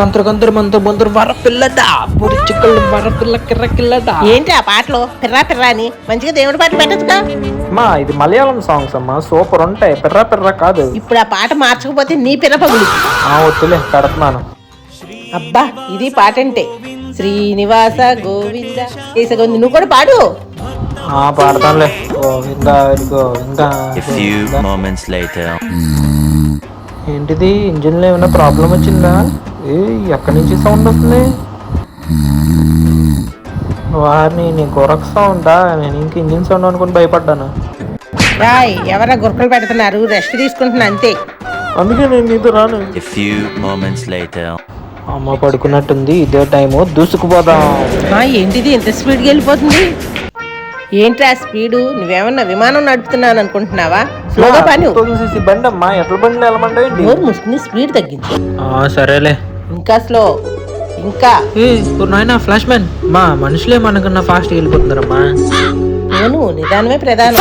అంతరకంతరం అంత బొందరు వరపిల్లట పొరి చిక్కలు వరపిల్ల కిర్రకిల్లట. ఏంటి ఆ పాటలో పిర్రా పిర్రా అని మంచిగా దేవుడి పాటలు పెట్టచ్చుగా. అమ్మా ఇది మలయాళం సాంగ్స్ అమ్మా, సూపర్ ఉంటాయి. పిర్రా పిర్రా కాదు. ఇప్పుడు ఆ పాట మార్చకపోతే నీ పిర్ర పగులు. వద్దులే పెడుతున్నాను. అబ్బా ఇది పాట అంటే శ్రీనివాస గోవింద కేశగోవింద. నువ్వు కూడా పాడు. పాడతానులే. గోవిందా గోవిందా. ఏంటిది ఇంజిన్లో ఏమైనా ప్రాబ్లం వచ్చిందా? ఎక్కడి నుంచి సౌండ్ వస్తుంది? వారిని నీ గొరక సౌండా? నేను ఇంక ఇంజిన్ సౌండ్ అనుకుని భయపడ్డాను. రాయ్ ఎవరా గురకలు పెడుతున్నారు? రెస్ట్ తీసుకుంటున్నా అంతే. అందుకే నేను నీతో రాను. అమ్మ పడుకున్నట్టుంది, ఇదే టైము, దూసుకుపోదాం. ఏంటిది ఇంత స్పీడ్గా వెళ్ళిపోతుంది? ఏంట్రా స్పీడు? నువ్వేమన్నా విమానం నడుపుతున్నాను అనుకుంటున్నావా? స్లోగా పని. బండి అమ్మా, ఎట్ల బండి వెళ్ళమంటే ముసుకుని స్పీడ్ తగ్గించు. సరేలే. ఇంకా స్లో, ఇంకా. నాయన ఫ్లాష్ మ్యాన్, మా మనుషులే మనకన్నా ఫాస్ట్గా వెళ్ళిపోతున్నారమ్మా. నేను నిదానమే ప్రధానం.